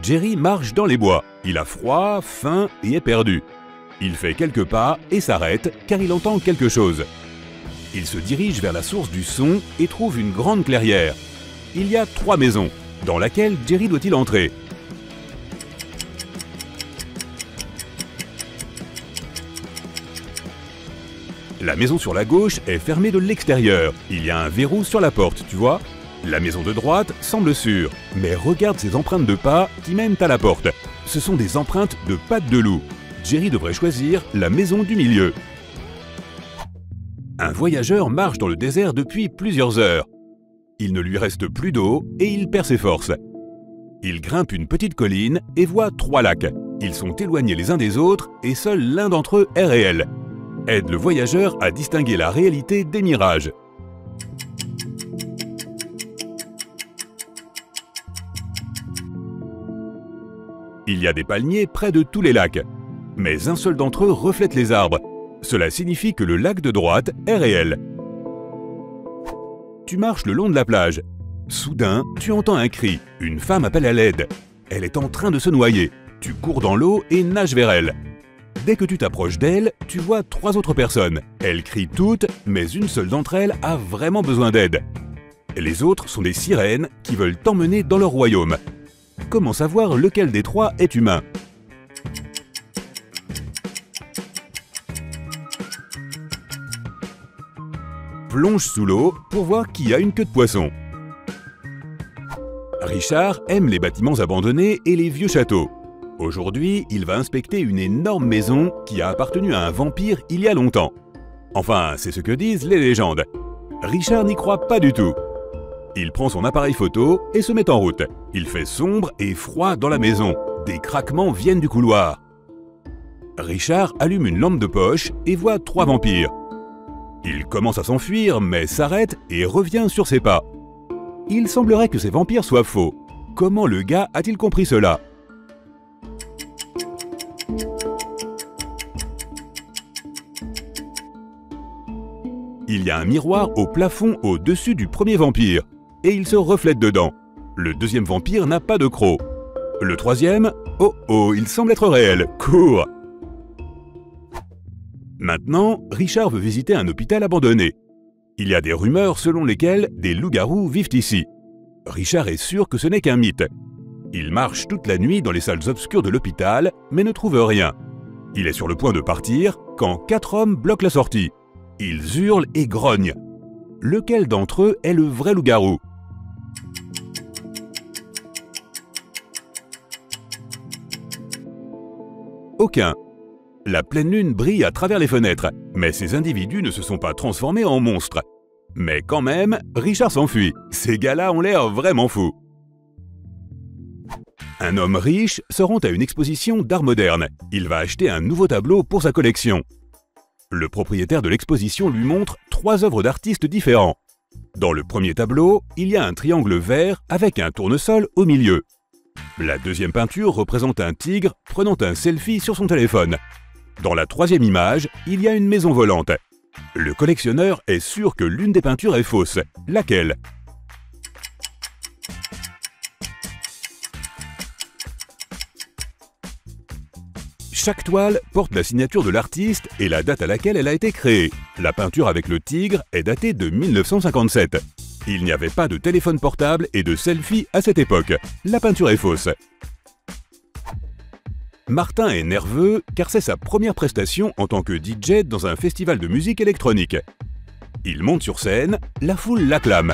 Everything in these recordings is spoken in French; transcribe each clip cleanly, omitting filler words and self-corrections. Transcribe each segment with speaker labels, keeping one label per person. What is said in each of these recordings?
Speaker 1: Jerry marche dans les bois. Il a froid, faim et est perdu. Il fait quelques pas et s'arrête car il entend quelque chose. Il se dirige vers la source du son et trouve une grande clairière. Il y a 3 maisons. Dans laquelle Jerry doit-il entrer? La maison sur la gauche est fermée de l'extérieur. Il y a un verrou sur la porte, tu vois? La maison de droite semble sûre, mais regarde ces empreintes de pas qui mènent à la porte. Ce sont des empreintes de pattes de loup. Jerry devrait choisir la maison du milieu. Un voyageur marche dans le désert depuis plusieurs heures. Il ne lui reste plus d'eau et il perd ses forces. Il grimpe une petite colline et voit 3 lacs. Ils sont éloignés les uns des autres et seul l'un d'entre eux est réel. Aide le voyageur à distinguer la réalité des mirages. Il y a des palmiers près de tous les lacs, mais un seul d'entre eux reflète les arbres. Cela signifie que le lac de droite est réel. Tu marches le long de la plage. Soudain, tu entends un cri. Une femme appelle à l'aide. Elle est en train de se noyer. Tu cours dans l'eau et nages vers elle. Dès que tu t'approches d'elle, tu vois 3 autres personnes. Elles crient toutes, mais une seule d'entre elles a vraiment besoin d'aide. Les autres sont des sirènes qui veulent t'emmener dans leur royaume. Comment savoir lequel des 3 est humain? Plonge sous l'eau pour voir qui a une queue de poisson. Richard aime les bâtiments abandonnés et les vieux châteaux. Aujourd'hui, il va inspecter une énorme maison qui a appartenu à un vampire il y a longtemps. Enfin, c'est ce que disent les légendes. Richard n'y croit pas du tout. Il prend son appareil photo et se met en route. Il fait sombre et froid dans la maison. Des craquements viennent du couloir. Richard allume une lampe de poche et voit 3 vampires. Il commence à s'enfuir, mais s'arrête et revient sur ses pas. Il semblerait que ces vampires soient faux. Comment le gars a-t-il compris cela? Il y a un miroir au plafond au-dessus du premier vampire, et il se reflète dedans. Le deuxième vampire n'a pas de croc. Le troisième, oh, il semble être réel. Cours! Maintenant, Richard veut visiter un hôpital abandonné. Il y a des rumeurs selon lesquelles des loups-garous vivent ici. Richard est sûr que ce n'est qu'un mythe. Il marche toute la nuit dans les salles obscures de l'hôpital, mais ne trouve rien. Il est sur le point de partir quand 4 hommes bloquent la sortie. Ils hurlent et grognent. Lequel d'entre eux est le vrai loup-garou? Aucun. La pleine lune brille à travers les fenêtres, mais ces individus ne se sont pas transformés en monstres. Mais quand même, Richard s'enfuit. Ces gars-là ont l'air vraiment fous. Un homme riche se rend à une exposition d'art moderne. Il va acheter un nouveau tableau pour sa collection. Le propriétaire de l'exposition lui montre 3 œuvres d'artistes différents. Dans le premier tableau, il y a un triangle vert avec un tournesol au milieu. La deuxième peinture représente un tigre prenant un selfie sur son téléphone. Dans la troisième image, il y a une maison volante. Le collectionneur est sûr que l'une des peintures est fausse. Laquelle? Chaque toile porte la signature de l'artiste et la date à laquelle elle a été créée. La peinture avec le tigre est datée de 1957. Il n'y avait pas de téléphone portable et de selfie à cette époque. La peinture est fausse. Martin est nerveux car c'est sa première prestation en tant que DJ dans un festival de musique électronique. Il monte sur scène, la foule l'acclame.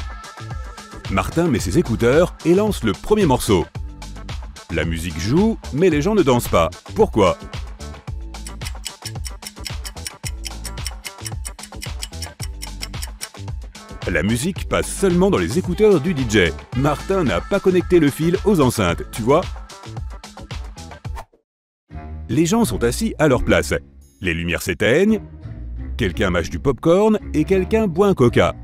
Speaker 1: Martin met ses écouteurs et lance le premier morceau. La musique joue, mais les gens ne dansent pas. Pourquoi? La musique passe seulement dans les écouteurs du DJ. Martin n'a pas connecté le fil aux enceintes, tu vois? Les gens sont assis à leur place. Les lumières s'éteignent, quelqu'un mâche du popcorn et quelqu'un boit un coca.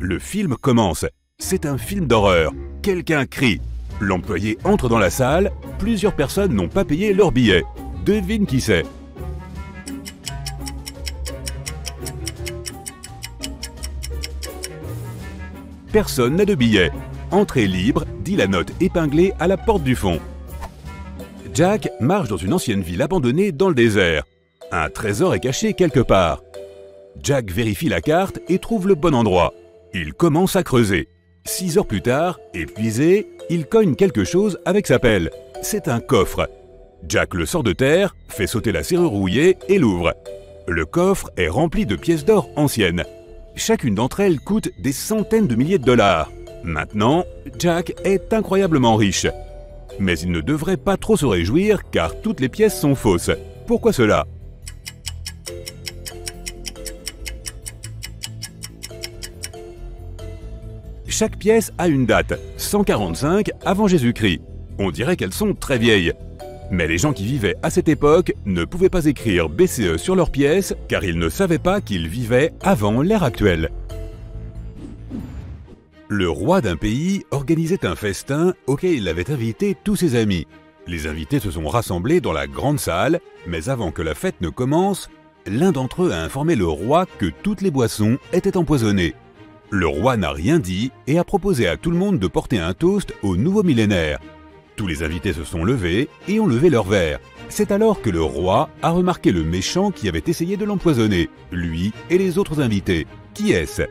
Speaker 1: Le film commence. C'est un film d'horreur. Quelqu'un crie. L'employé entre dans la salle. Plusieurs personnes n'ont pas payé leur billet. Devine qui c'est. Personne n'a de billet. Entrée libre, dit la note épinglée à la porte du fond. Jack marche dans une ancienne ville abandonnée dans le désert. Un trésor est caché quelque part. Jack vérifie la carte et trouve le bon endroit. Il commence à creuser. 6 heures plus tard, épuisé, il cogne quelque chose avec sa pelle. C'est un coffre. Jack le sort de terre, fait sauter la serrure rouillée et l'ouvre. Le coffre est rempli de pièces d'or anciennes. Chacune d'entre elles coûte des centaines de milliers de dollars. Maintenant, Jack est incroyablement riche. Mais il ne devrait pas trop se réjouir car toutes les pièces sont fausses. Pourquoi cela ? Chaque pièce a une date, 145 avant Jésus-Christ. On dirait qu'elles sont très vieilles. Mais les gens qui vivaient à cette époque ne pouvaient pas écrire BCE sur leurs pièces car ils ne savaient pas qu'ils vivaient avant l'ère actuelle. Le roi d'un pays organisait un festin auquel il avait invité tous ses amis. Les invités se sont rassemblés dans la grande salle, mais avant que la fête ne commence, l'un d'entre eux a informé le roi que toutes les boissons étaient empoisonnées. Le roi n'a rien dit et a proposé à tout le monde de porter un toast au nouveau millénaire. Tous les invités se sont levés et ont levé leurs verres. C'est alors que le roi a remarqué le méchant qui avait essayé de l'empoisonner, lui et les autres invités. Qui est-ce ?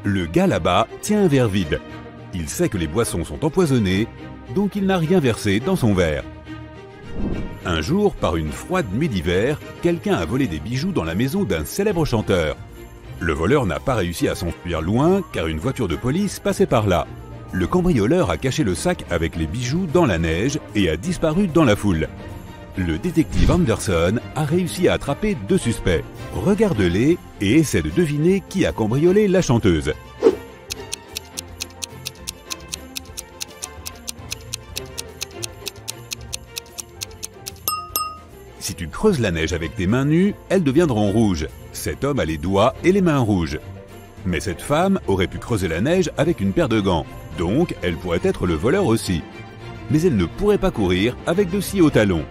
Speaker 1: Le gars là-bas tient un verre vide. Il sait que les boissons sont empoisonnées, donc il n'a rien versé dans son verre. Un jour, par une froide nuit d'hiver, quelqu'un a volé des bijoux dans la maison d'un célèbre chanteur. Le voleur n'a pas réussi à s'enfuir loin car une voiture de police passait par là. Le cambrioleur a caché le sac avec les bijoux dans la neige et a disparu dans la foule. Le détective Anderson a réussi à attraper 2 suspects. Regarde-les et essaie de deviner qui a cambriolé la chanteuse. Si tu creuses la neige avec tes mains nues, elles deviendront rouges. Cet homme a les doigts et les mains rouges. Mais cette femme aurait pu creuser la neige avec une paire de gants, donc elle pourrait être le voleur aussi. Mais elle ne pourrait pas courir avec de si hauts talons.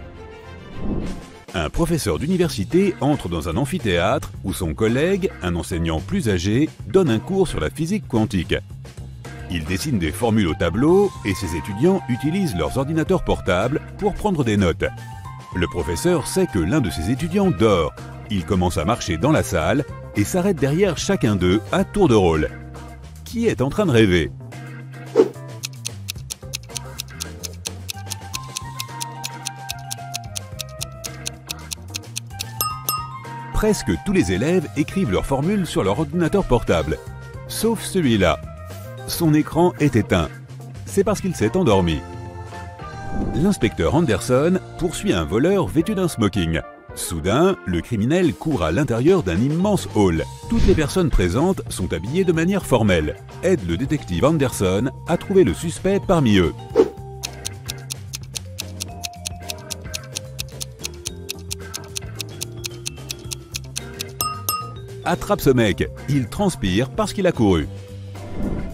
Speaker 1: Un professeur d'université entre dans un amphithéâtre où son collègue, un enseignant plus âgé, donne un cours sur la physique quantique. Il dessine des formules au tableau et ses étudiants utilisent leurs ordinateurs portables pour prendre des notes. Le professeur sait que l'un de ses étudiants dort. Il commence à marcher dans la salle et s'arrête derrière chacun d'eux à tour de rôle. Qui est en train de rêver ? Presque tous les élèves écrivent leurs formules sur leur ordinateur portable. Sauf celui-là. Son écran est éteint. C'est parce qu'il s'est endormi. L'inspecteur Anderson poursuit un voleur vêtu d'un smoking. Soudain, le criminel court à l'intérieur d'un immense hall. Toutes les personnes présentes sont habillées de manière formelle. Aide le détective Anderson à trouver le suspect parmi eux. Attrape ce mec, il transpire parce qu'il a couru.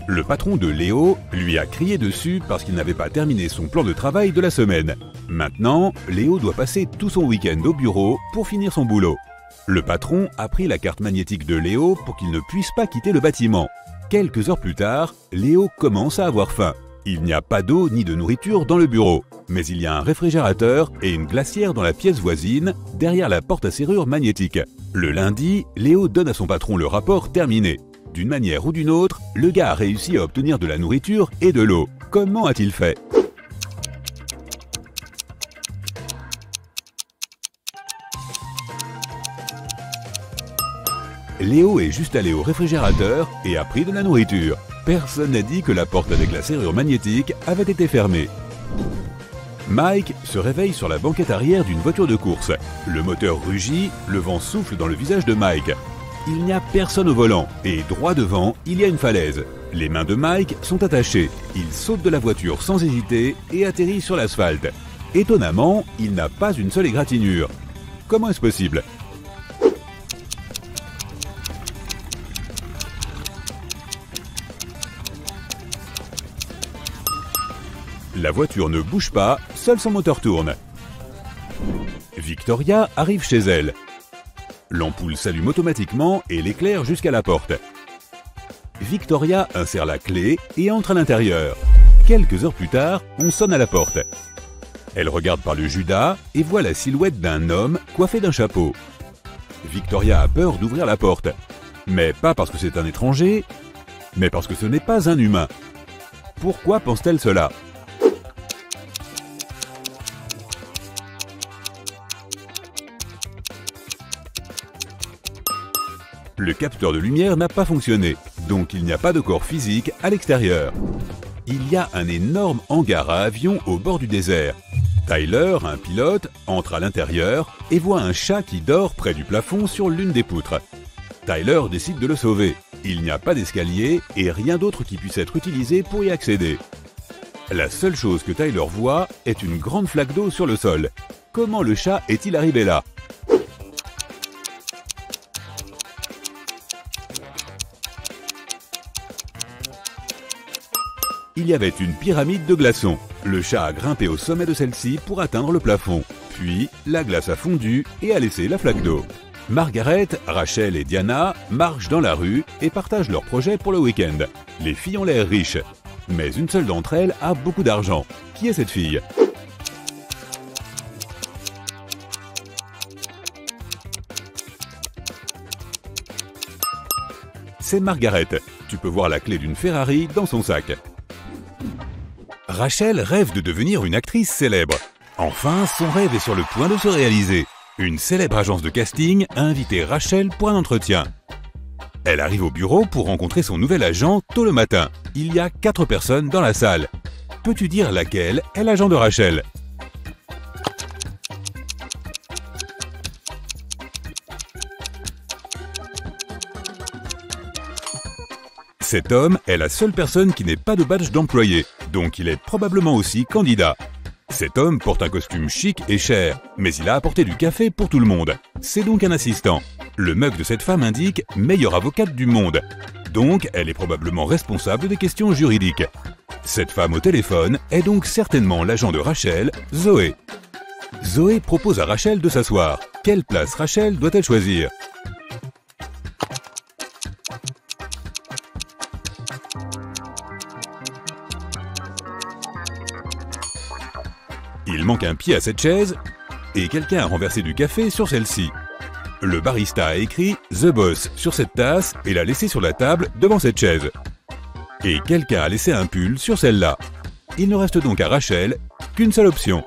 Speaker 1: Le patron de Léo lui a crié dessus parce qu'il n'avait pas terminé son plan de travail de la semaine. Maintenant, Léo doit passer tout son week-end au bureau pour finir son boulot. Le patron a pris la carte magnétique de Léo pour qu'il ne puisse pas quitter le bâtiment. Quelques heures plus tard, Léo commence à avoir faim. Il n'y a pas d'eau ni de nourriture dans le bureau, mais il y a un réfrigérateur et une glacière dans la pièce voisine, derrière la porte à serrure magnétique. Le lundi, Léo donne à son patron le rapport terminé. D'une manière ou d'une autre, le gars a réussi à obtenir de la nourriture et de l'eau. Comment a-t-il fait ? Léo est juste allé au réfrigérateur et a pris de la nourriture. Personne n'a dit que la porte avec la serrure magnétique avait été fermée. Mike se réveille sur la banquette arrière d'une voiture de course. Le moteur rugit, le vent souffle dans le visage de Mike. Il n'y a personne au volant et droit devant, il y a une falaise. Les mains de Mike sont attachées. Il saute de la voiture sans hésiter et atterrit sur l'asphalte. Étonnamment, il n'a pas une seule égratignure. Comment est-ce possible ? La voiture ne bouge pas, seul son moteur tourne. Victoria arrive chez elle. L'ampoule s'allume automatiquement et l'éclaire jusqu'à la porte. Victoria insère la clé et entre à l'intérieur. Quelques heures plus tard, on sonne à la porte. Elle regarde par le judas et voit la silhouette d'un homme coiffé d'un chapeau. Victoria a peur d'ouvrir la porte. Mais pas parce que c'est un étranger, mais parce que ce n'est pas un humain. Pourquoi pense-t-elle cela? Le capteur de lumière n'a pas fonctionné, donc il n'y a pas de corps physique à l'extérieur. Il y a un énorme hangar à avions au bord du désert. Tyler, un pilote, entre à l'intérieur et voit un chat qui dort près du plafond sur l'une des poutres. Tyler décide de le sauver. Il n'y a pas d'escalier et rien d'autre qui puisse être utilisé pour y accéder. La seule chose que Tyler voit est une grande flaque d'eau sur le sol. Comment le chat est-il arrivé là? Il y avait une pyramide de glaçons. Le chat a grimpé au sommet de celle-ci pour atteindre le plafond. Puis, la glace a fondu et a laissé la flaque d'eau. Margaret, Rachel et Diana marchent dans la rue et partagent leurs projets pour le week-end. Les filles ont l'air riches. Mais une seule d'entre elles a beaucoup d'argent. Qui est cette fille? C'est Margaret. Tu peux voir la clé d'une Ferrari dans son sac. Rachel rêve de devenir une actrice célèbre. Enfin, son rêve est sur le point de se réaliser. Une célèbre agence de casting a invité Rachel pour un entretien. Elle arrive au bureau pour rencontrer son nouvel agent tôt le matin. Il y a 4 personnes dans la salle. Peux-tu dire laquelle est l'agent de Rachel? Cet homme est la seule personne qui n'ait pas de badge d'employé, donc il est probablement aussi candidat. Cet homme porte un costume chic et cher, mais il a apporté du café pour tout le monde. C'est donc un assistant. Le mug de cette femme indique « meilleure avocate du monde ». Donc, elle est probablement responsable des questions juridiques. Cette femme au téléphone est donc certainement l'agent de Rachel, Zoé. Zoé propose à Rachel de s'asseoir. Quelle place Rachel doit-elle choisir? Il manque un pied à cette chaise et quelqu'un a renversé du café sur celle-ci. Le barista a écrit « The Boss » sur cette tasse et l'a laissé sur la table devant cette chaise. Et quelqu'un a laissé un pull sur celle-là. Il ne reste donc à Rachel qu'une seule option.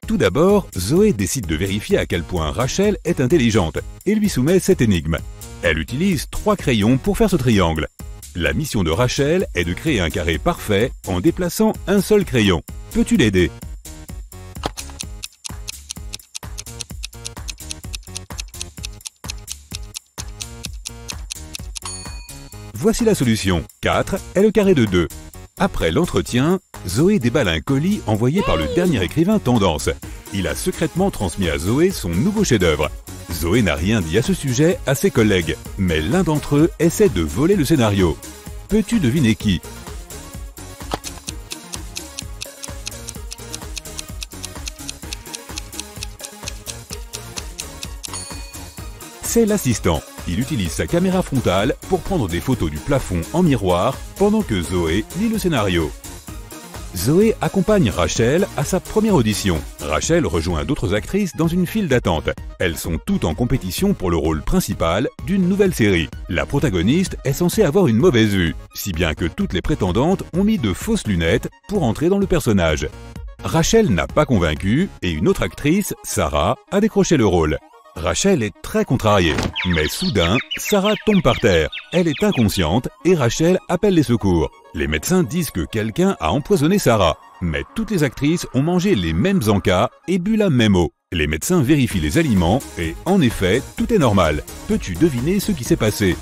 Speaker 1: Tout d'abord, Zoé décide de vérifier à quel point Rachel est intelligente et lui soumet cette énigme. Elle utilise 3 crayons pour faire ce triangle. La mission de Rachel est de créer un carré parfait en déplaçant un seul crayon. Peux-tu l'aider? Voici la solution. 4 est le carré de 2. Après l'entretien, Zoé déballe un colis envoyé par le dernier écrivain Tendance. Il a secrètement transmis à Zoé son nouveau chef-d'œuvre. Zoé n'a rien dit à ce sujet à ses collègues, mais l'un d'entre eux essaie de voler le scénario. Peux-tu deviner qui? C'est l'assistant. Il utilise sa caméra frontale pour prendre des photos du plafond en miroir pendant que Zoé lit le scénario. Zoé accompagne Rachel à sa première audition. Rachel rejoint d'autres actrices dans une file d'attente. Elles sont toutes en compétition pour le rôle principal d'une nouvelle série. La protagoniste est censée avoir une mauvaise vue, si bien que toutes les prétendantes ont mis de fausses lunettes pour entrer dans le personnage. Rachel n'a pas convaincu et une autre actrice, Sarah, a décroché le rôle. Rachel est très contrariée, mais soudain, Sarah tombe par terre. Elle est inconsciente et Rachel appelle les secours. Les médecins disent que quelqu'un a empoisonné Sarah, mais toutes les actrices ont mangé les mêmes encas et bu la même eau. Les médecins vérifient les aliments et, en effet, tout est normal. Peux-tu deviner ce qui s'est passé?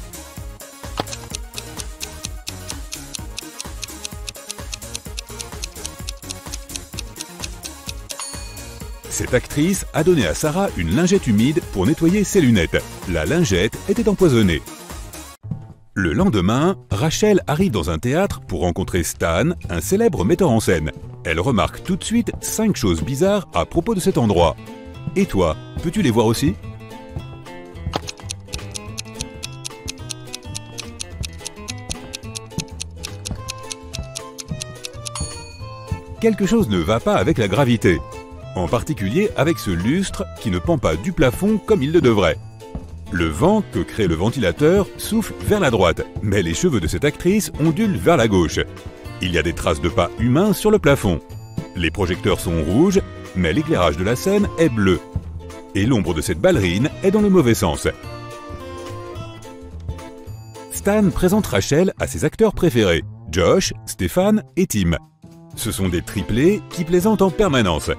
Speaker 1: Cette actrice a donné à Sarah une lingette humide pour nettoyer ses lunettes. La lingette était empoisonnée. Le lendemain, Rachel arrive dans un théâtre pour rencontrer Stan, un célèbre metteur en scène. Elle remarque tout de suite 5 choses bizarres à propos de cet endroit. Et toi, peux-tu les voir aussi? quelque chose ne va pas avec la gravité. En particulier avec ce lustre qui ne pend pas du plafond comme il le devrait. Le vent que crée le ventilateur souffle vers la droite, mais les cheveux de cette actrice ondulent vers la gauche. Il y a des traces de pas humains sur le plafond. Les projecteurs sont rouges, mais l'éclairage de la scène est bleu. Et l'ombre de cette ballerine est dans le mauvais sens. Stan présente Rachel à ses acteurs préférés, Josh, Stéphane et Tim. Ce sont des triplés qui plaisantent en permanence.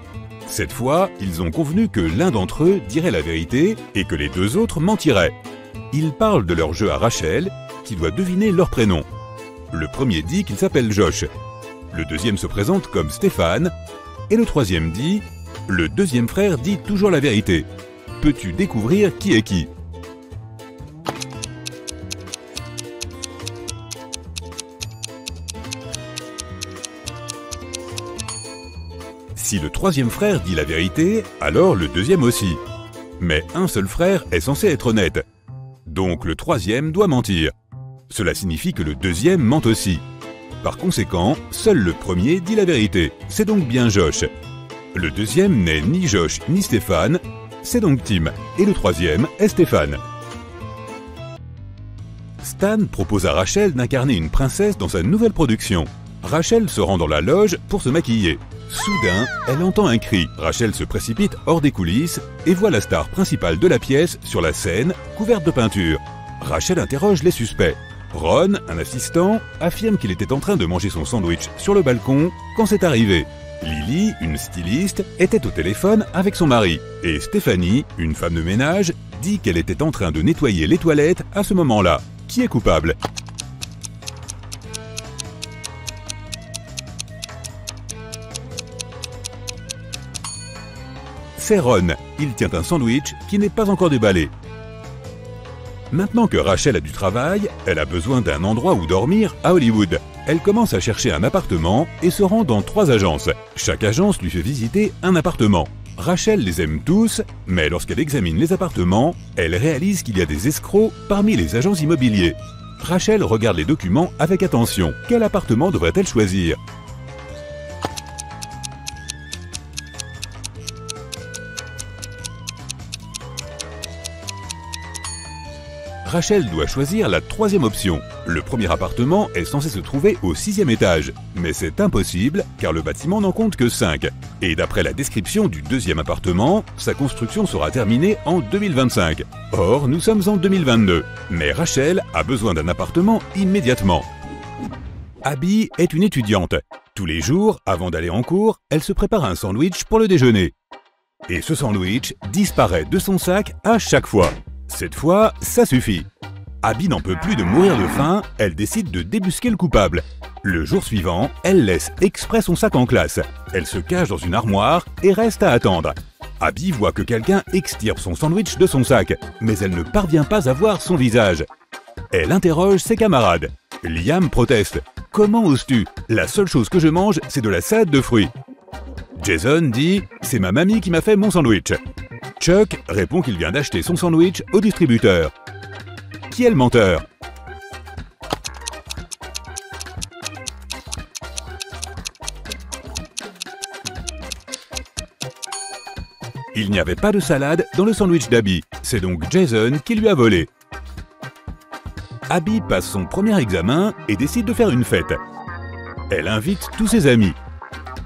Speaker 1: Cette fois, ils ont convenu que l'un d'entre eux dirait la vérité et que les deux autres mentiraient. Ils parlent de leur jeu à Rachel, qui doit deviner leur prénom. Le premier dit qu'il s'appelle Josh. Le deuxième se présente comme Stéphane. Et le troisième dit « Le deuxième frère dit toujours la vérité. Peux-tu découvrir qui est qui ?» Si le troisième frère dit la vérité, alors le deuxième aussi. Mais un seul frère est censé être honnête. Donc le troisième doit mentir. Cela signifie que le deuxième ment aussi. Par conséquent, seul le premier dit la vérité. C'est donc bien Josh. Le deuxième n'est ni Josh ni Stéphane, c'est donc Tim. Et le troisième est Stéphane. Stan propose à Rachel d'incarner une princesse dans sa nouvelle production. Rachel se rend dans la loge pour se maquiller. Soudain, elle entend un cri. Rachel se précipite hors des coulisses et voit la star principale de la pièce sur la scène, couverte de peinture. Rachel interroge les suspects. Ron, un assistant, affirme qu'il était en train de manger son sandwich sur le balcon quand c'est arrivé. Lily, une styliste, était au téléphone avec son mari. Et Stéphanie, une femme de ménage, dit qu'elle était en train de nettoyer les toilettes à ce moment-là. Qui est coupable ? C'est Ron. Il tient un sandwich qui n'est pas encore déballé. Maintenant que Rachel a du travail, elle a besoin d'un endroit où dormir à Hollywood. Elle commence à chercher un appartement et se rend dans 3 agences. Chaque agence lui fait visiter un appartement. Rachel les aime tous, mais lorsqu'elle examine les appartements, elle réalise qu'il y a des escrocs parmi les agents immobiliers. Rachel regarde les documents avec attention. Quel appartement devrait-elle choisir ? Rachel doit choisir la 3e option. Le premier appartement est censé se trouver au 6e étage. Mais c'est impossible car le bâtiment n'en compte que 5. Et d'après la description du 2e appartement, sa construction sera terminée en 2025. Or, nous sommes en 2022. Mais Rachel a besoin d'un appartement immédiatement. Abby est une étudiante. Tous les jours, avant d'aller en cours, elle se prépare un sandwich pour le déjeuner. Et ce sandwich disparaît de son sac à chaque fois. Cette fois, ça suffit. Abby n'en peut plus de mourir de faim, elle décide de débusquer le coupable. Le jour suivant, elle laisse exprès son sac en classe. Elle se cache dans une armoire et reste à attendre. Abby voit que quelqu'un extirpe son sandwich de son sac, mais elle ne parvient pas à voir son visage. Elle interroge ses camarades. Liam proteste. « Comment oses-tu? La seule chose que je mange, c'est de la salade de fruits. » Jason dit « C'est ma mamie qui m'a fait mon sandwich. » Chuck répond qu'il vient d'acheter son sandwich au distributeur. Qui est le menteur? Il n'y avait pas de salade dans le sandwich d'Abby. C'est donc Jason qui lui a volé. Abby passe son premier examen et décide de faire une fête. Elle invite tous ses amis.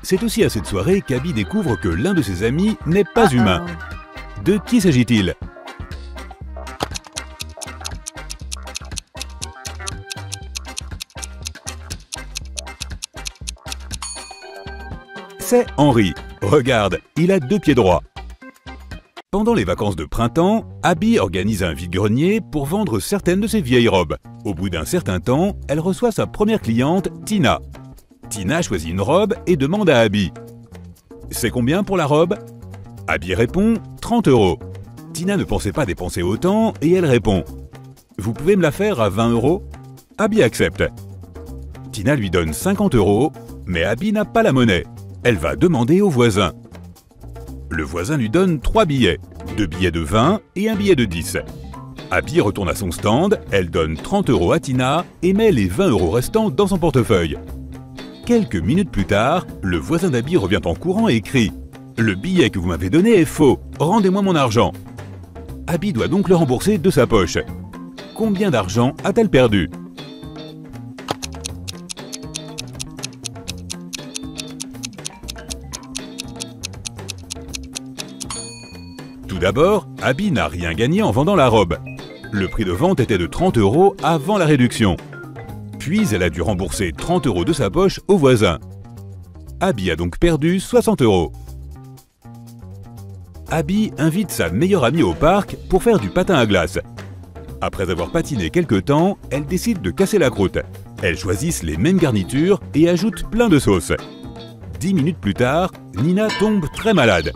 Speaker 1: C'est aussi à cette soirée qu'Abby découvre que l'un de ses amis n'est pas humain. De qui s'agit-il? C'est Henry. Regarde, il a 2 pieds droits. Pendant les vacances de printemps, Abby organise un vide-grenier pour vendre certaines de ses vieilles robes. Au bout d'un certain temps, elle reçoit sa première cliente, Tina. Tina choisit une robe et demande à Abby. « C'est combien pour la robe ?» Abby répond « 30 €. Tina ne pensait pas dépenser autant et elle répond « Vous pouvez me la faire à 20 €? » Abby accepte. Tina lui donne 50 €, mais Abby n'a pas la monnaie. Elle va demander au voisin. Le voisin lui donne 3 billets, 2 billets de 20 et un billet de 10. Abby retourne à son stand, elle donne 30 € à Tina et met les 20 € restants dans son portefeuille. Quelques minutes plus tard, le voisin d'Abby revient en courant et crie « Le billet que vous m'avez donné est faux, rendez-moi mon argent !» Abby doit donc le rembourser de sa poche. Combien d'argent a-t-elle perdu? Tout d'abord, Abby n'a rien gagné en vendant la robe. Le prix de vente était de 30 € avant la réduction. Puis elle a dû rembourser 30 € de sa poche au voisin. Abby a donc perdu 60 €. Abby invite sa meilleure amie au parc pour faire du patin à glace. Après avoir patiné quelque temps, elle décide de casser la croûte. Elles choisissent les mêmes garnitures et ajoutent plein de sauce. 10 minutes plus tard, Nina tombe très malade.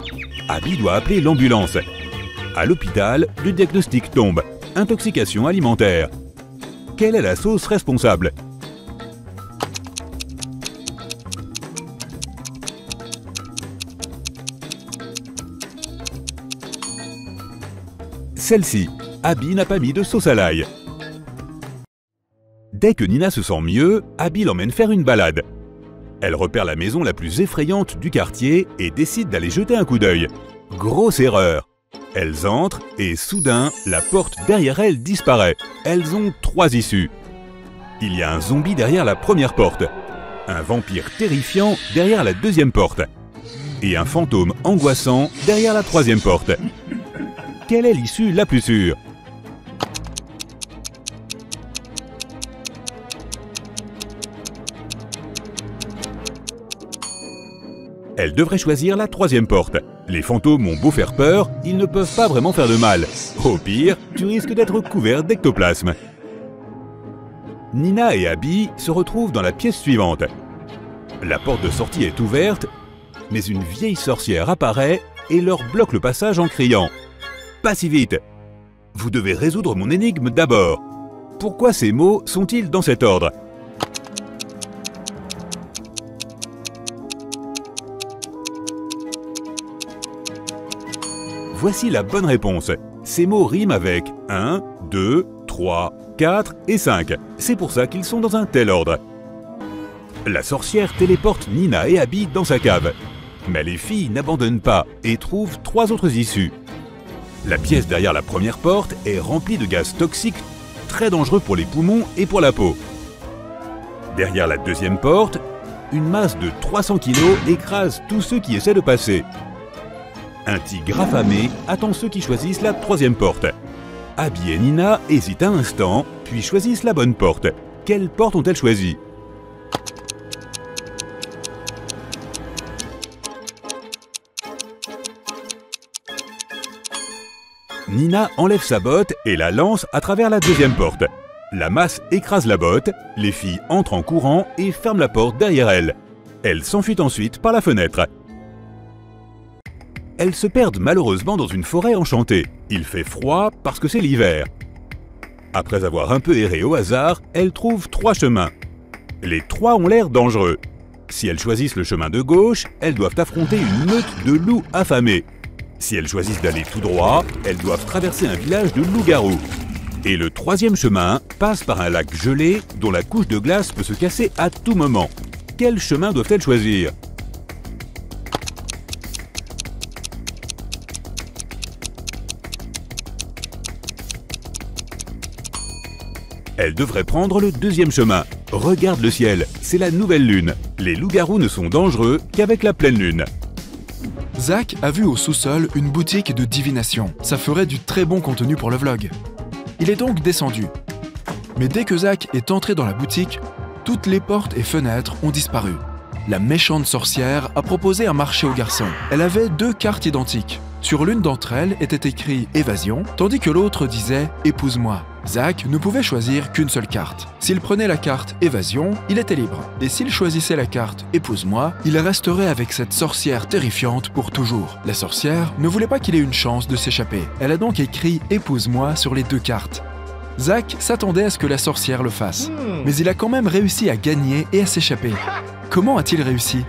Speaker 1: Abby doit appeler l'ambulance. À l'hôpital, le diagnostic tombe. Intoxication alimentaire. Quelle est la sauce responsable? Celle-ci. Abby n'a pas mis de sauce à l'ail. Dès que Nina se sent mieux, Abby l'emmène faire une balade. Elle repère la maison la plus effrayante du quartier et décide d'aller jeter un coup d'œil. Grosse erreur! Elles entrent et soudain, la porte derrière elles disparaît. Elles ont 3 issues. Il y a un zombie derrière la première porte, un vampire terrifiant derrière la deuxième porte et un fantôme angoissant derrière la troisième porte. Quelle est l'issue la plus sûre? Elle devrait choisir la troisième porte. Les fantômes ont beau faire peur, ils ne peuvent pas vraiment faire de mal. Au pire, tu risques d'être couvert d'ectoplasme. Nina et Abby se retrouvent dans la pièce suivante. La porte de sortie est ouverte, mais une vieille sorcière apparaît et leur bloque le passage en criant « Pas si vite! Vous devez résoudre mon énigme d'abord. Pourquoi ces mots sont-ils dans cet ordre ?» Voici la bonne réponse. Ces mots riment avec 1, 2, 3, 4 et 5. C'est pour ça qu'ils sont dans un tel ordre. La sorcière téléporte Nina et Abby dans sa cave. Mais les filles n'abandonnent pas et trouvent 3 autres issues. La pièce derrière la première porte est remplie de gaz toxiques très dangereux pour les poumons et pour la peau. Derrière la deuxième porte, une masse de 300 kg écrase tous ceux qui essaient de passer. Un tigre affamé attend ceux qui choisissent la troisième porte. Abby et Nina hésitent un instant, puis choisissent la bonne porte. Quelle porte ont-elles choisi? Nina enlève sa botte et la lance à travers la deuxième porte. La masse écrase la botte, les filles entrent en courant et ferment la porte derrière elles. Elles s'enfuient ensuite par la fenêtre. Elles se perdent malheureusement dans une forêt enchantée. Il fait froid parce que c'est l'hiver. Après avoir un peu erré au hasard, elles trouvent 3 chemins. Les 3 ont l'air dangereux. Si elles choisissent le chemin de gauche, elles doivent affronter une meute de loups affamés. Si elles choisissent d'aller tout droit, elles doivent traverser un village de loups-garous. Et le 3e chemin passe par un lac gelé dont la couche de glace peut se casser à tout moment. Quel chemin doivent-elles choisir? Elle devrait prendre le 2e chemin. Regarde le ciel, c'est la nouvelle lune. Les loups-garous ne sont dangereux qu'avec la pleine lune.
Speaker 2: Zach a vu au sous-sol une boutique de divination. Ça ferait du très bon contenu pour le vlog. Il est donc descendu. Mais dès que Zach est entré dans la boutique, toutes les portes et fenêtres ont disparu. La méchante sorcière a proposé un marché aux garçons. Elle avait 2 cartes identiques. Sur l'une d'entre elles était écrit « Évasion », tandis que l'autre disait « Épouse-moi ». Zach ne pouvait choisir qu'une seule carte. S'il prenait la carte « Évasion », il était libre. Et s'il choisissait la carte « Épouse-moi », il resterait avec cette sorcière terrifiante pour toujours. La sorcière ne voulait pas qu'il ait une chance de s'échapper. Elle a donc écrit « Épouse-moi » sur les 2 cartes. Zach s'attendait à ce que la sorcière le fasse. Mais il a quand même réussi à gagner et à s'échapper. Comment a-t-il réussi ?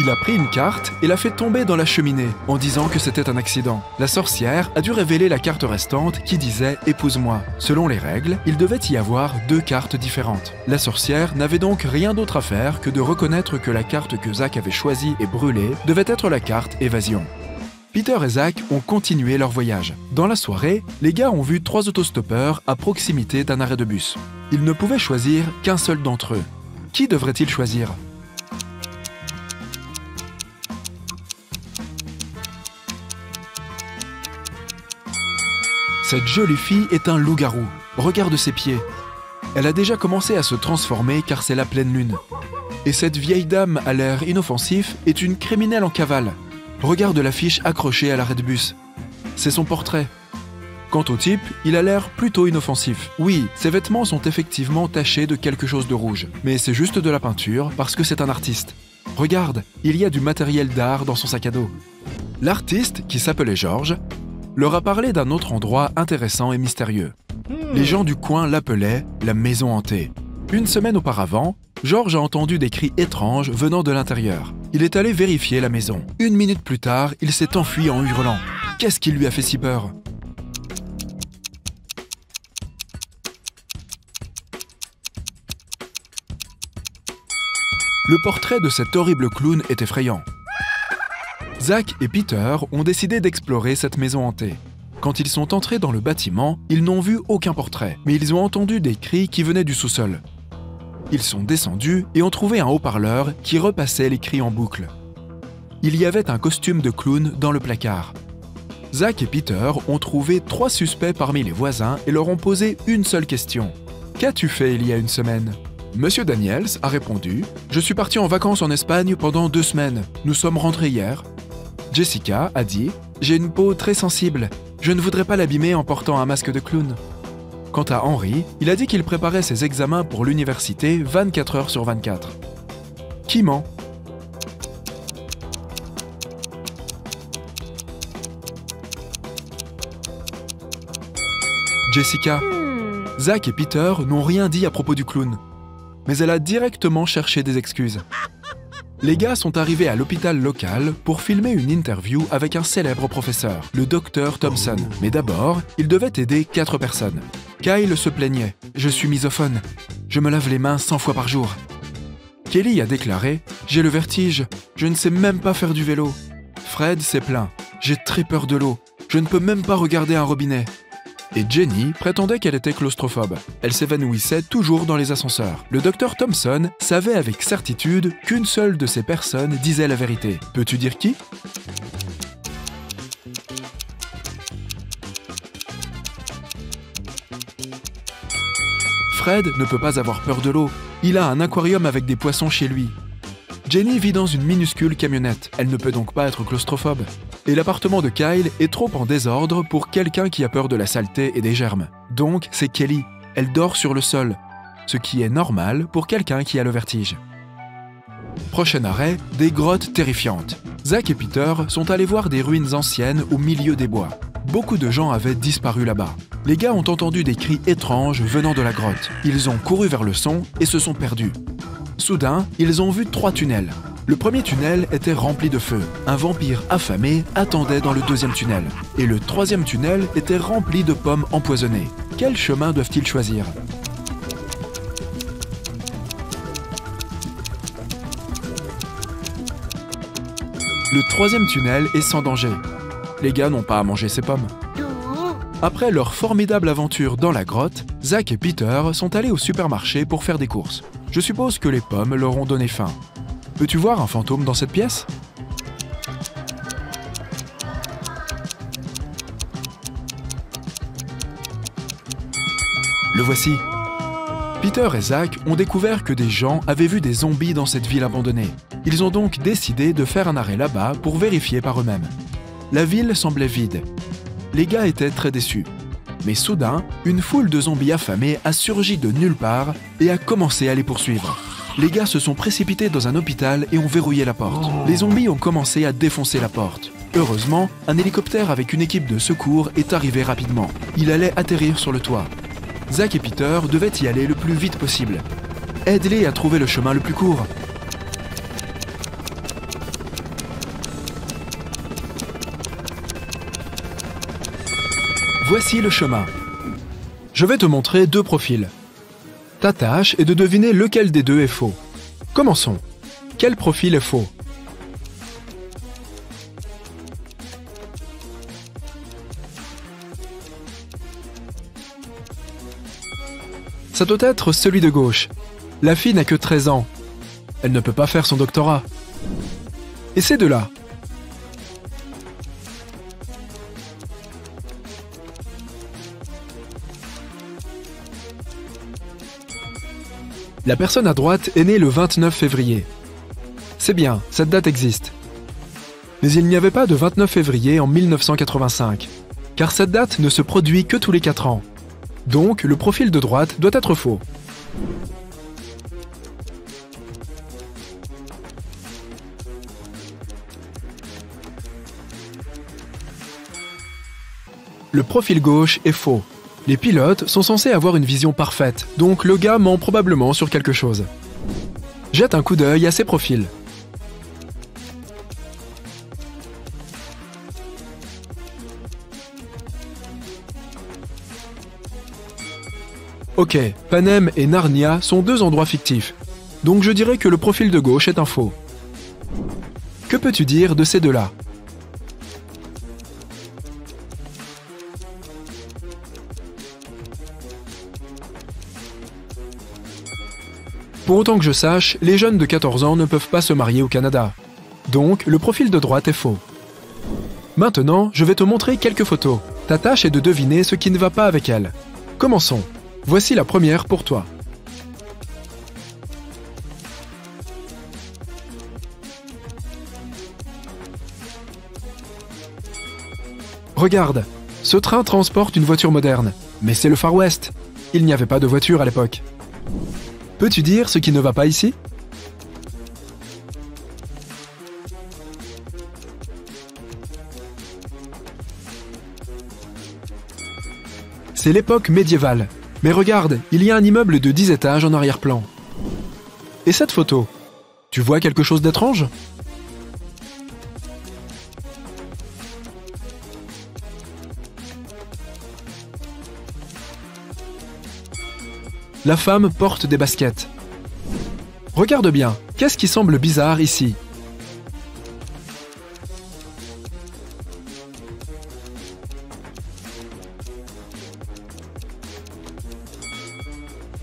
Speaker 2: Il a pris une carte et l'a fait tomber dans la cheminée en disant que c'était un accident. La sorcière a dû révéler la carte restante qui disait « Épouse-moi ». Selon les règles, il devait y avoir 2 cartes différentes. La sorcière n'avait donc rien d'autre à faire que de reconnaître que la carte que Zach avait choisie et brûlée devait être la carte évasion. Peter et Zach ont continué leur voyage. Dans la soirée, les gars ont vu 3 autostoppeurs à proximité d'un arrêt de bus. Ils ne pouvaient choisir qu'un seul d'entre eux. Qui devraient-ils choisir ? Cette jolie fille est un loup-garou. Regarde ses pieds. Elle a déjà commencé à se transformer car c'est la pleine lune. Et cette vieille dame à l'air inoffensif est une criminelle en cavale. Regarde l'affiche accrochée à l'arrêt de bus. C'est son portrait. Quant au type, il a l'air plutôt inoffensif. Oui, ses vêtements sont effectivement tachés de quelque chose de rouge, mais c'est juste de la peinture parce que c'est un artiste. Regarde, il y a du matériel d'art dans son sac à dos. L'artiste, qui s'appelait George, leur a parlé d'un autre endroit intéressant et mystérieux. Les gens du coin l'appelaient la maison hantée. Une semaine auparavant, George a entendu des cris étranges venant de l'intérieur. Il est allé vérifier la maison. 1 minute plus tard, il s'est enfui en hurlant. Qu'est-ce qui lui a fait si peur ? Le portrait de cet horrible clown est effrayant. Zach et Peter ont décidé d'explorer cette maison hantée. Quand ils sont entrés dans le bâtiment, ils n'ont vu aucun portrait, mais ils ont entendu des cris qui venaient du sous-sol. Ils sont descendus et ont trouvé un haut-parleur qui repassait les cris en boucle. Il y avait un costume de clown dans le placard. Zach et Peter ont trouvé 3 suspects parmi les voisins et leur ont posé une seule question. « Qu'as-tu fait il y a une semaine ?» Monsieur Daniels a répondu « Je suis parti en vacances en Espagne pendant 2 semaines. Nous sommes rentrés hier. » Jessica a dit « J'ai une peau très sensible. Je ne voudrais pas l'abîmer en portant un masque de clown. » Quant à Henry, il a dit qu'il préparait ses examens pour l'université 24 heures sur 24. Qui ment ? Jessica. Zach et Peter n'ont rien dit à propos du clown. Mais elle a directement cherché des excuses. Les gars sont arrivés à l'hôpital local pour filmer une interview avec un célèbre professeur, le Dr Thompson. Mais d'abord, ils devaient aider 4 personnes. Kyle se plaignait « Je suis misophone. Je me lave les mains 100 fois par jour. » Kelly a déclaré « J'ai le vertige. Je ne sais même pas faire du vélo. » Fred s'est plaint « J'ai très peur de l'eau. Je ne peux même pas regarder un robinet. » Et Jenny prétendait qu'elle était claustrophobe. Elle s'évanouissait toujours dans les ascenseurs. Le Dr Thompson savait avec certitude qu'une seule de ces personnes disait la vérité. Peux-tu dire qui ? Fred ne peut pas avoir peur de l'eau. Il a un aquarium avec des poissons chez lui. Jenny vit dans une minuscule camionnette. Elle ne peut donc pas être claustrophobe. Et l'appartement de Kyle est trop en désordre pour quelqu'un qui a peur de la saleté et des germes. Donc, c'est Kelly. Elle dort sur le sol, ce qui est normal pour quelqu'un qui a le vertige. Prochain arrêt, des grottes terrifiantes. Zach et Peter sont allés voir des ruines anciennes au milieu des bois. Beaucoup de gens avaient disparu là-bas. Les gars ont entendu des cris étranges venant de la grotte. Ils ont couru vers le son et se sont perdus. Soudain, ils ont vu 3 tunnels. Le premier tunnel était rempli de feu. Un vampire affamé attendait dans le 2e tunnel. Et le 3e tunnel était rempli de pommes empoisonnées. Quel chemin doivent-ils choisir ? Le 3e tunnel est sans danger. Les gars n'ont pas à manger ces pommes. Après leur formidable aventure dans la grotte, Zach et Peter sont allés au supermarché pour faire des courses. Je suppose que les pommes leur ont donné faim. Peux-tu voir un fantôme dans cette pièce ? Le voici. Peter et Zach ont découvert que des gens avaient vu des zombies dans cette ville abandonnée. Ils ont donc décidé de faire un arrêt là-bas pour vérifier par eux-mêmes. La ville semblait vide. Les gars étaient très déçus. Mais soudain, une foule de zombies affamés a surgi de nulle part et a commencé à les poursuivre. Les gars se sont précipités dans un hôpital et ont verrouillé la porte. Les zombies ont commencé à défoncer la porte. Heureusement, un hélicoptère avec une équipe de secours est arrivé rapidement. Il allait atterrir sur le toit. Zach et Peter devaient y aller le plus vite possible. Aide-les à trouver le chemin le plus court. Voici le chemin. Je vais te montrer deux profils. Ta tâche est de deviner lequel des deux est faux. Commençons. Quel profil est faux? Ça doit être celui de gauche. La fille n'a que 13 ans. Elle ne peut pas faire son doctorat. Et ces deux-là? La personne à droite est née le 29 février. C'est bien, cette date existe. Mais il n'y avait pas de 29 février en 1985, car cette date ne se produit que tous les 4 ans. Donc, le profil de droite doit être faux. Le profil gauche est faux. Les pilotes sont censés avoir une vision parfaite, donc le gars ment probablement sur quelque chose. Jette un coup d'œil à ces profils. Ok, Panem et Narnia sont deux endroits fictifs, donc je dirais que le profil de gauche est un faux. Que peux-tu dire de ces deux-là? Pour autant que je sache, les jeunes de 14 ans ne peuvent pas se marier au Canada. Donc, le profil de droite est faux. Maintenant, je vais te montrer quelques photos. Ta tâche est de deviner ce qui ne va pas avec elles. Commençons. Voici la première pour toi. Regarde, ce train transporte une voiture moderne, mais c'est le Far West. Il n'y avait pas de voiture à l'époque. Peux-tu dire ce qui ne va pas ici? C'est l'époque médiévale. Mais regarde, il y a un immeuble de 10 étages en arrière-plan. Et cette photo? Tu vois quelque chose d'étrange? La femme porte des baskets. Regarde bien, qu'est-ce qui semble bizarre ici?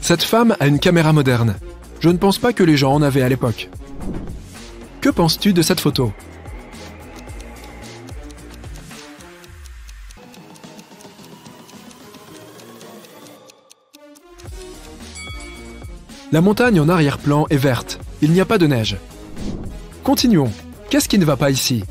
Speaker 2: Cette femme a une caméra moderne. Je ne pense pas que les gens en avaient à l'époque. Que penses-tu de cette photo? La montagne en arrière-plan est verte. Il n'y a pas de neige. Continuons. Qu'est-ce qui ne va pas ici?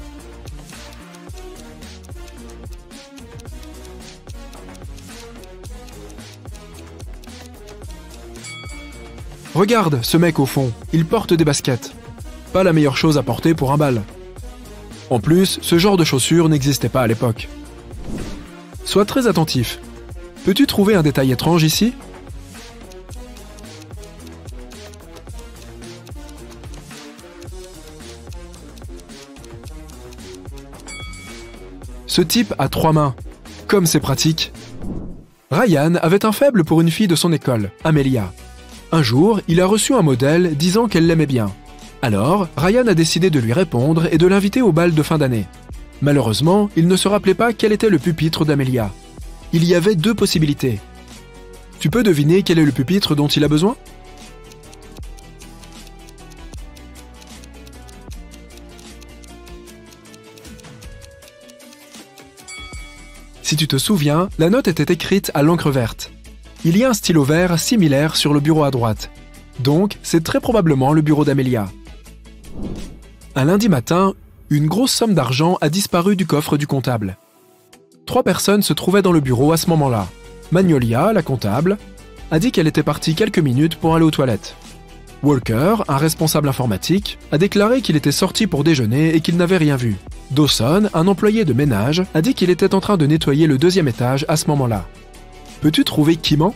Speaker 2: Regarde ce mec au fond. Il porte des baskets. Pas la meilleure chose à porter pour un bal. En plus, ce genre de chaussures n'existait pas à l'époque. Sois très attentif. Peux-tu trouver un détail étrange ici? Ce type a 3 mains. Comme c'est pratique. Ryan avait un faible pour une fille de son école, Amelia. Un jour, il a reçu un modèle disant qu'elle l'aimait bien. Alors, Ryan a décidé de lui répondre et de l'inviter au bal de fin d'année. Malheureusement, il ne se rappelait pas quel était le pupitre d'Amelia. Il y avait 2 possibilités. Tu peux deviner quel est le pupitre dont il a besoin? Si tu te souviens, la note était écrite à l'encre verte. Il y a un stylo vert similaire sur le bureau à droite. Donc, c'est très probablement le bureau d'Amelia. Un lundi matin, une grosse somme d'argent a disparu du coffre du comptable. 3 personnes se trouvaient dans le bureau à ce moment-là. Magnolia, la comptable, a dit qu'elle était partie quelques minutes pour aller aux toilettes. Walker, un responsable informatique, a déclaré qu'il était sorti pour déjeuner et qu'il n'avait rien vu. Dawson, un employé de ménage, a dit qu'il était en train de nettoyer le 2e étage à ce moment-là. Peux-tu trouver qui ment?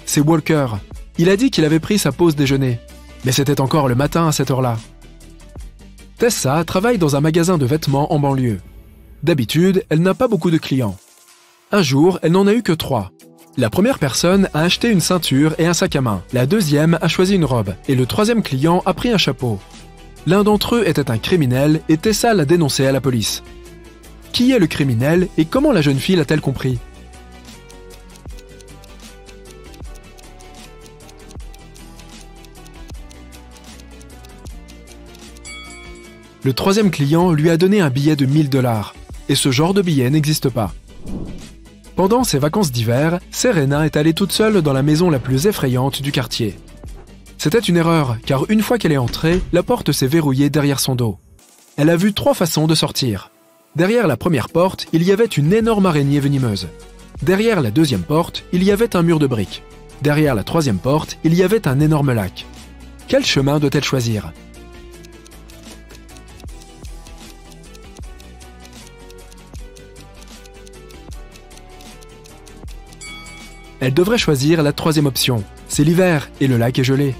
Speaker 2: C'est Walker. Il a dit qu'il avait pris sa pause déjeuner. Mais c'était encore le matin à cette heure-là. Tessa travaille dans un magasin de vêtements en banlieue. D'habitude, elle n'a pas beaucoup de clients. Un jour, elle n'en a eu que 3. La première personne a acheté une ceinture et un sac à main. La deuxième a choisi une robe. Et le troisième client a pris un chapeau. L'un d'entre eux était un criminel et Tessa l'a dénoncé à la police. Qui est le criminel et comment la jeune fille l'a-t-elle compris? Le troisième client lui a donné un billet de 1000 $, et ce genre de billet n'existe pas. Pendant ses vacances d'hiver, Serena est allée toute seule dans la maison la plus effrayante du quartier. C'était une erreur, car une fois qu'elle est entrée, la porte s'est verrouillée derrière son dos. Elle a vu 3 façons de sortir. Derrière la première porte, il y avait une énorme araignée venimeuse. Derrière la deuxième porte, il y avait un mur de briques. Derrière la troisième porte, il y avait un énorme lac. Quel chemin doit-elle choisir? Elle devrait choisir la troisième option. C'est l'hiver et le lac est gelé.